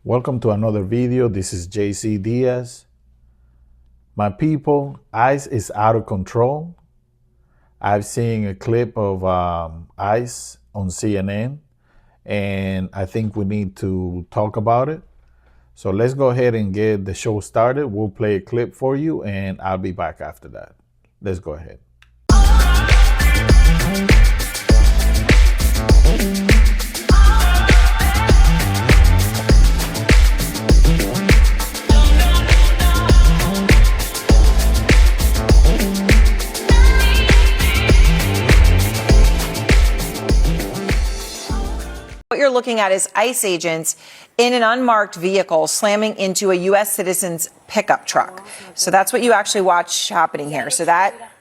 Welcome to another video. This is JC Diaz. My people, ICE is out of control. I've seen a clip of ICE on CNN, and I think we need to talk about it. So let's go ahead and get the show started. We'll play a clip for you, and I'll be back after that. Let's go ahead. What you're looking at is ICE agents in an unmarked vehicle slamming into a U.S. citizen's pickup truck. So that's what you actually watch happening here. So that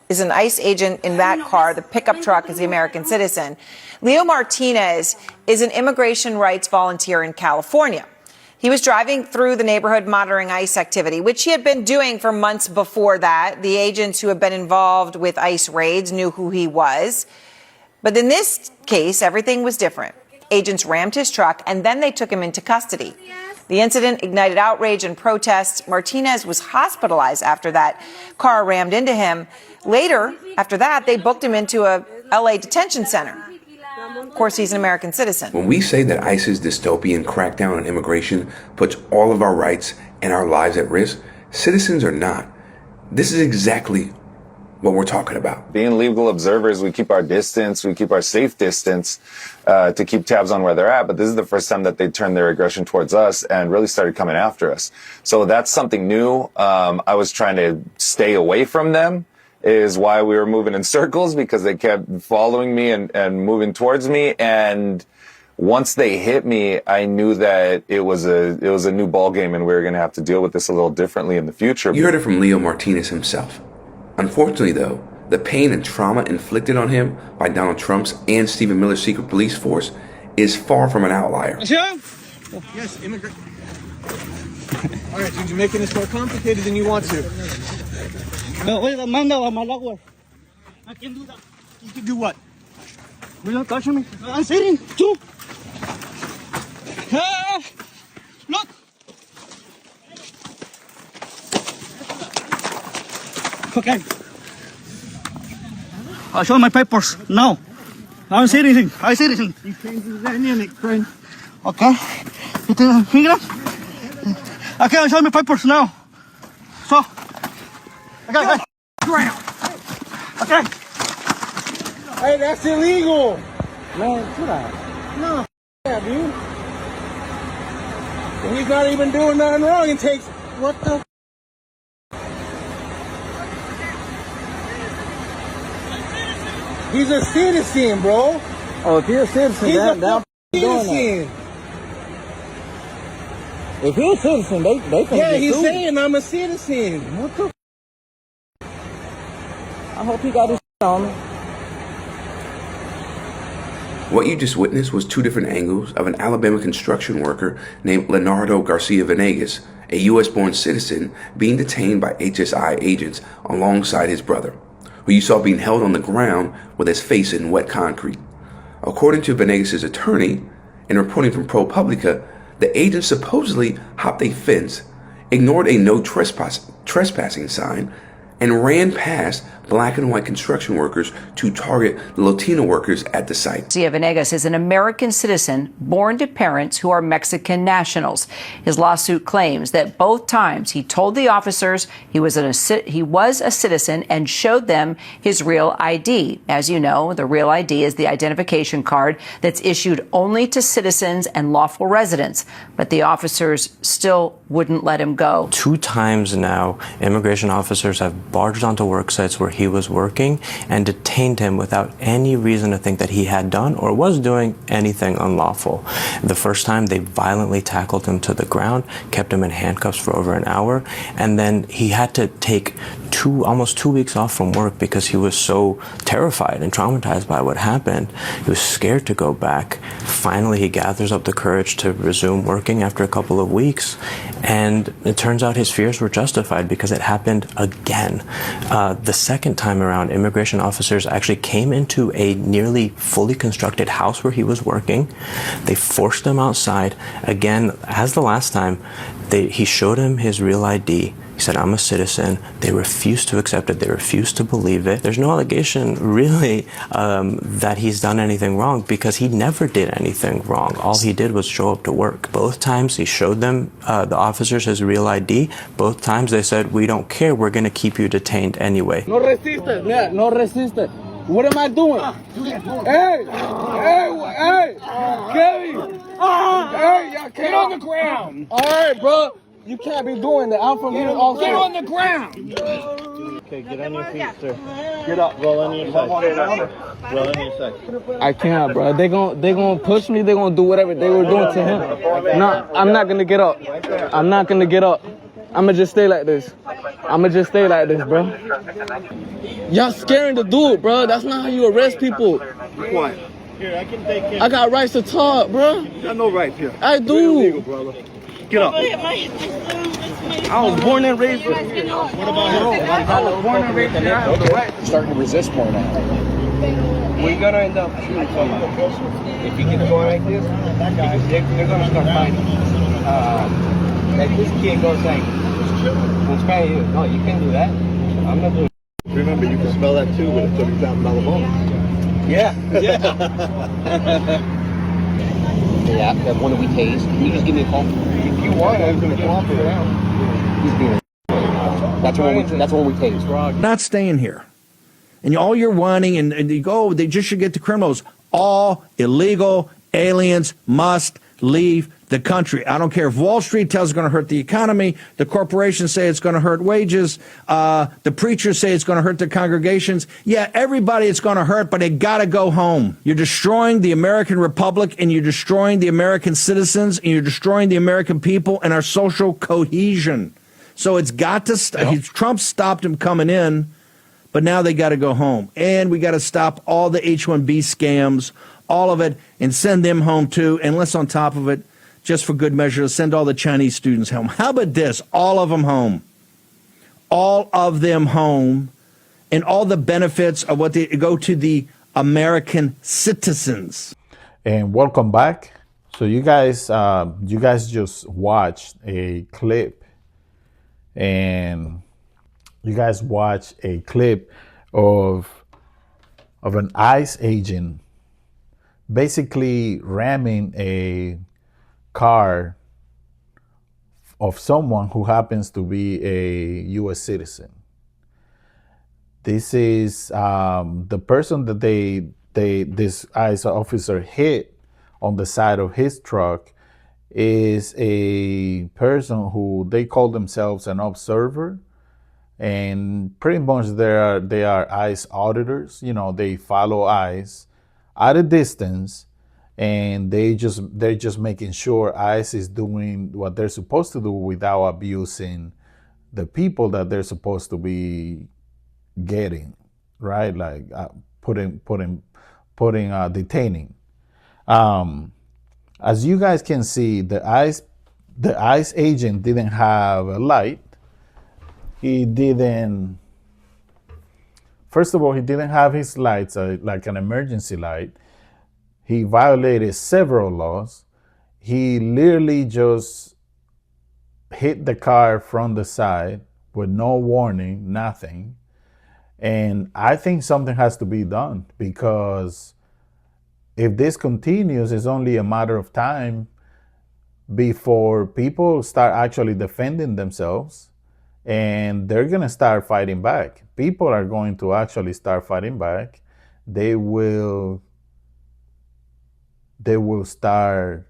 is an ICE agent in that car. The pickup truck is the American citizen. Leo Martinez is an immigration rights volunteer in California. He was driving through the neighborhood monitoring ICE activity, which he had been doing for months before that. The agents who had been involved with ICE raids knew who he was. But in this case, everything was different. Agents rammed his truck, and then they took him into custody. The incident ignited outrage and protests. Martinez was hospitalized after that car rammed into him. Later, after that, they booked him into a L.A. detention center. Of course, he's an American citizen. When we say that ICE's dystopian crackdown on immigration puts all of our rights and our lives at risk, citizens are not. This is exactly what we're talking about. Being legal observers, we keep our distance, we keep our safe distance to keep tabs on where they're at. But this is the first time that they turned their aggression towards us and really started coming after us. So that's something new. I was trying to stay away from them, is why we were moving in circles, because they kept following me and moving towards me. And once they hit me, I knew that it was a new ball game, and we were going to have to deal with this a little differently in the future. You heard it from Leo Martinez himself. Unfortunately, though, the pain and trauma inflicted on him by Donald Trump's and Stephen Miller's secret police force is far from an outlier. Yes, immigrant. All right, you're making this more complicated than you want to. No, wait, manda a Malagua. I can do that. You can do what? Will not touch me. I'm sitting too. Ah, look. Okay. I'll show my papers now. I don't see anything. I see anything. You changed the dynamic, friend. Okay. You take a finger. Okay, I'll show my papers now. So. Okay. Ground. Okay. Hey, that's illegal. Man, sit down. No, yeah, dude. And he's not even doing nothing wrong. It takes what the. He's a citizen, bro. Oh, if you're a citizen, He's down, a citizen. If you're a citizen, they can Yeah, get he's sued. saying I'm a citizen. What the? I hope he got his on me. What you just witnessed was two different angles of an Alabama construction worker named Leonardo Garcia Venegas, a U.S.-born citizen being detained by HSI agents alongside his brother, who you saw being held on the ground with his face in wet concrete. According to Venegas' attorney, in reporting from ProPublica, the agents supposedly hopped a fence, ignored a no trespassing sign, and ran past black and white construction workers to target the Latino workers at the site. Garcia Venegas is an American citizen born to parents who are Mexican nationals. His lawsuit claims that both times he told the officers he was a citizen and showed them his real ID. As you know, the real ID is the identification card that's issued only to citizens and lawful residents. But the officers still wouldn't let him go. 2 times now, immigration officers have barged onto work sites where he was working and detained him without any reason to think that he had done or was doing anything unlawful. The first time, they violently tackled him to the ground, kept him in handcuffs for over an hour, and then he had to take almost 2 weeks off from work because he was so terrified and traumatized by what happened. He was scared to go back. Finally, he gathers up the courage to resume working after a couple of weeks, and it turns out his fears were justified because it happened again. again. The second time around, immigration officers actually came into a nearly fully constructed house where he was working. They forced him outside. Again, as the last time, he showed him his real ID. He said, I'm a citizen. They refused to accept it. They refused to believe it. There's no allegation, really, that he's done anything wrong, because he never did anything wrong. All he did was show up to work. Both times he showed them, the officers, his real ID. Both times they said, we don't care. We're going to keep you detained anyway. No resiste. Yeah, no resiste. What am I doing? Hey, Kevin. Hey, y'all get on the ground. All right, bro. You can't be doing that. I'm from here also. Get on the ground. Okay, get on your feet, sir. Get up. Roll on your side. Roll on your side. I can't, bro. They gonna push me. They gonna do whatever they were doing to him. No, I'm not gonna get up. I'm not gonna get up. I'ma just stay like this. Bro. Y'all scaring the dude, bro. That's not how you arrest people. Be quiet. Here, I can take care. I got rights to talk, bro. You got no rights here. I do. You're illegal, brother. Get up. I was born and raised here. What about him? I was born and raised here. I have the right. Starting to resist more now. We're gonna end up shooting somebody. If he keeps going like this, they're gonna start fighting. Like this kid goes like, in Spanish, no, you can't do that. I'm not doing. Remember, you can spell that too with a $30,000 bonus. Yeah. Yeah, that one that we tased. Can you just give me a call? If you want, I'm gonna cooperate. He's being. That's the one we tased. Not staying here. And all you're wanting, and you go, they just should get the criminals. All illegal aliens must leave the country. I don't care if Wall Street tells it's going to hurt the economy, the corporations say it's going to hurt wages, the preachers say it's going to hurt the congregations. Yeah, everybody it's going to hurt, but they got to go home. You're destroying the American Republic, and you're destroying the American citizens, and you're destroying the American people and our social cohesion. So it's got to stop. Trump stopped him coming in, but now they got to go home. And we got to stop all the H-1B scams, all of it, and send them home too. And let's, on top of it, just for good measure, send all the Chinese students home. How about this? All of them home. All of them home. And all the benefits of what they go to the American citizens. And welcome back. So you guys just watched a clip, and you guys watched a clip of an ICE agent basically ramming a car of someone who happens to be a U.S. citizen. This is the person that this ICE officer hit on the side of his truck is a person who they call themselves an observer, and pretty much they are ICE auditors. You know, they follow ICE at a distance, and they're just making sure ICE is doing what they're supposed to do without abusing the people that they're supposed to be getting, right? Like detaining. As you guys can see, the ICE agent didn't have a light. First of all, he didn't have his lights, like an emergency light. He violated several laws. He literally just hit the car from the side with no warning, nothing. And I think something has to be done, because if this continues, it's only a matter of time before people start actually defending themselves, and they're going to start fighting back. People are going to actually start fighting back. They will start,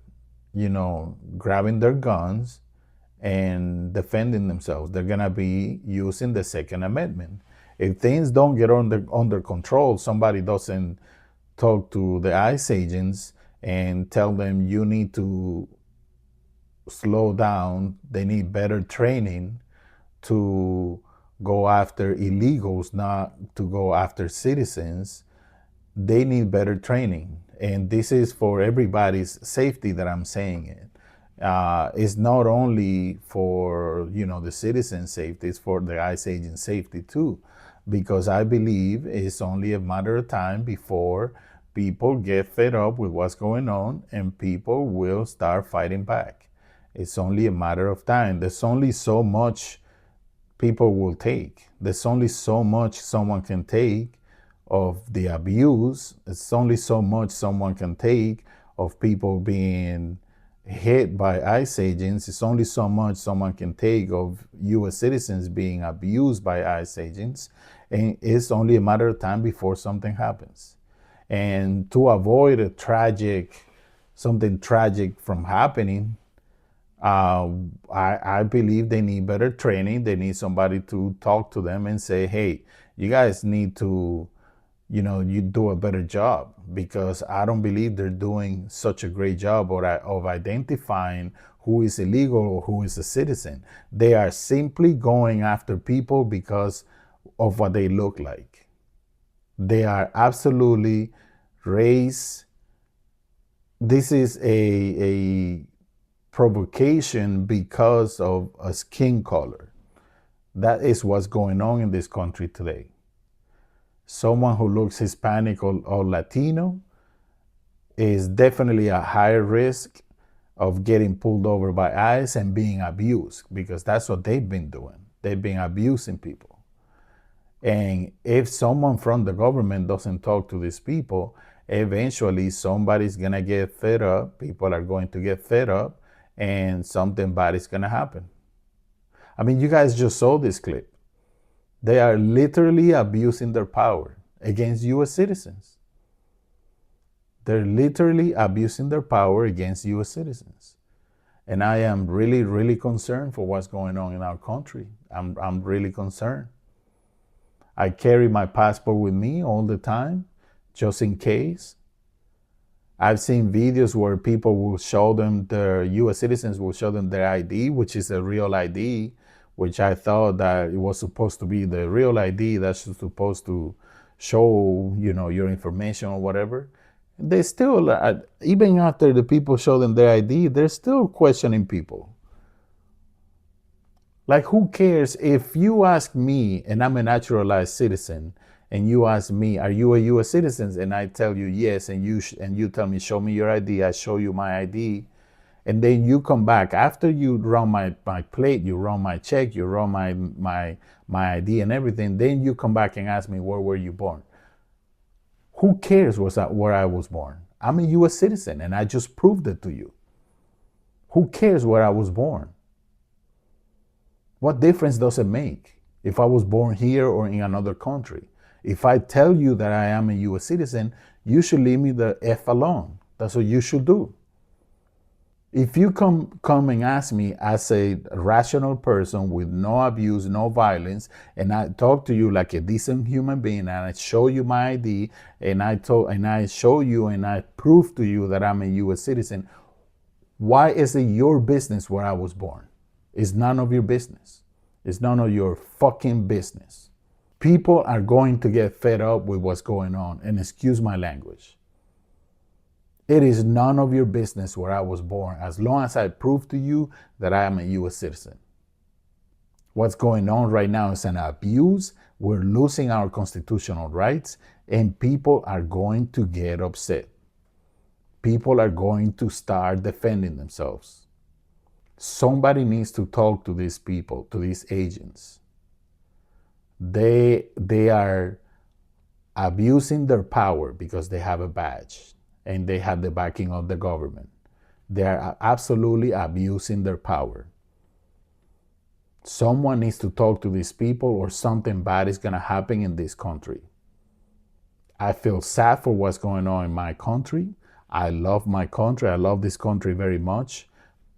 grabbing their guns and defending themselves. They're going to be using the Second Amendment. If things don't get under control, somebody doesn't talk to the ICE agents and tell them you need to slow down, they need better training to go after illegals, not to go after citizens. They need better training. And this is for everybody's safety that I'm saying it. It's not only for the citizen safety, it's for the ICE agent safety too, because I believe it's only a matter of time before people get fed up with what's going on and people will start fighting back. It's only a matter of time. There's only so much people will take. There's only so much someone can take of the abuse. It's only so much someone can take of people being hit by ICE agents. It's only so much someone can take of US citizens being abused by ICE agents. And it's only a matter of time before something happens. And to avoid something tragic from happening, I believe they need better training. They need somebody to talk to them and say, hey, you guys need to, you do a better job, because I don't believe they're doing such a great job of identifying who is illegal or who is a citizen. They are simply going after people because of what they look like. They are absolutely race. This is a provocation because of a skin color. That is what's going on in this country today. Someone who looks Hispanic or Latino is definitely a higher risk of getting pulled over by ICE and being abused, because that's what they've been doing. They've been abusing people. And if someone from the government doesn't talk to these people, eventually somebody's going to get fed up. People are going to get fed up and something bad is going to happen. I mean, you guys just saw this clip. They are literally abusing their power against US citizens. They're literally abusing their power against US citizens. And I am really, really concerned for what's going on in our country. I'm really concerned. I carry my passport with me all the time, just in case. I've seen videos where people will show them, US citizens will show them their ID, which is a real ID, which I thought that it was supposed to be the real ID that's supposed to show, your information or whatever. They still, even after the people show them their ID, they're still questioning people. Like, who cares if you ask me, and I'm a naturalized citizen, and you ask me, are you a US citizen? And I tell you yes, and you tell me, show me your ID, I show you my ID. And then you come back after you run my plate, you run my check, you run my ID and everything. Then you come back and ask me, where were you born? Who cares where I was born? I'm a US citizen and I just proved it to you. Who cares where I was born? What difference does it make if I was born here or in another country? If I tell you that I am a US citizen, you should leave me the F alone. That's what you should do. If you come and ask me as a rational person with no abuse, no violence, and I talk to you like a decent human being, and I show you my ID, and I show you and I prove to you that I'm a US citizen, why is it your business where I was born? It's none of your business. It's none of your fucking business. People are going to get fed up with what's going on, and excuse my language. It is none of your business where I was born, as long as I prove to you that I am a US citizen. What's going on right now is an abuse. We're losing our constitutional rights, and people are going to get upset. People are going to start defending themselves. Somebody needs to talk to these people, to these agents. They are abusing their power because they have a badge and they have the backing of the government. They are absolutely abusing their power. Someone needs to talk to these people or something bad is going to happen in this country. I feel sad for what's going on in my country. I love my country. I love this country very much.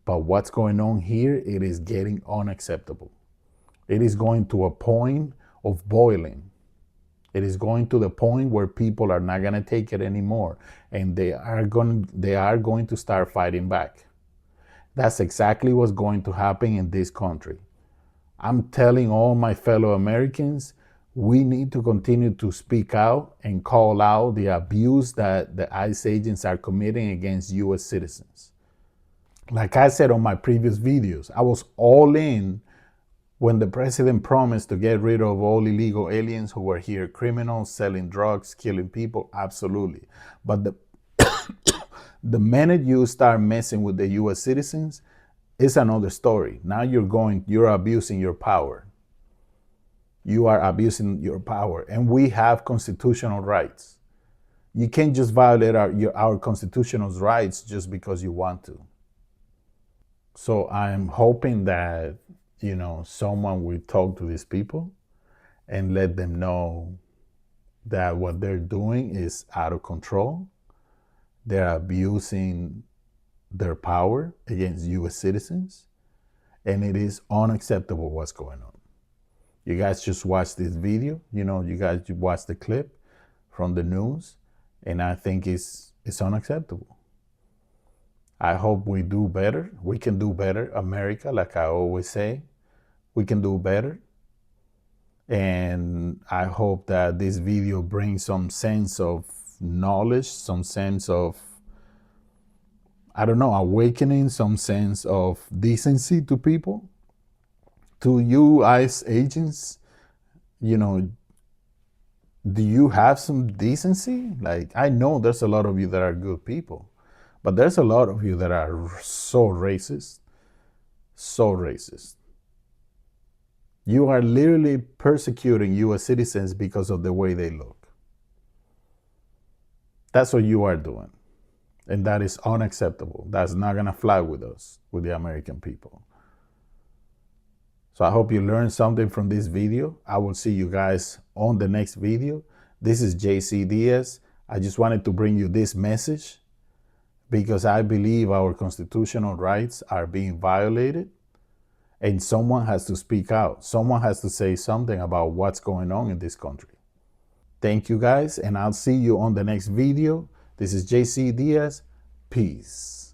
But what's going on here, it is getting unacceptable. It is going to a point of boiling. It is going to the point where people are not going to take it anymore, and they are going to start fighting back. That's exactly what's going to happen in this country. I'm telling all my fellow Americans, we need to continue to speak out and call out the abuse that the ICE agents are committing against US citizens. Like I said on my previous videos, I was all in when the president promised to get rid of all illegal aliens who were here, criminals, selling drugs, killing people. Absolutely. But the minute you start messing with the US citizens, it's another story. Now you're abusing your power. You are abusing your power. And we have constitutional rights. You can't just violate our constitutional rights just because you want to. So I'm hoping that, someone will talk to these people and let them know that what they're doing is out of control. They're abusing their power against US citizens, and it is unacceptable what's going on. You guys just watched this video, you guys watched the clip from the news, and I think it's unacceptable. I hope we do better. We can do better. America, like I always say, we can do better. And I hope that this video brings some sense of knowledge, some sense of, awakening, some sense of decency to people. To you ICE agents, do you have some decency? Like, I know there's a lot of you that are good people, but there's a lot of you that are so racist. So racist. You are literally persecuting US citizens because of the way they look. That's what you are doing. And that is unacceptable. That's not going to fly with us, with the American people. So I hope you learned something from this video. I will see you guys on the next video. This is JC Diaz. I just wanted to bring you this message because I believe our constitutional rights are being violated, and someone has to speak out. Someone has to say something about what's going on in this country. Thank you guys, and I'll see you on the next video. This is JC Diaz. Peace.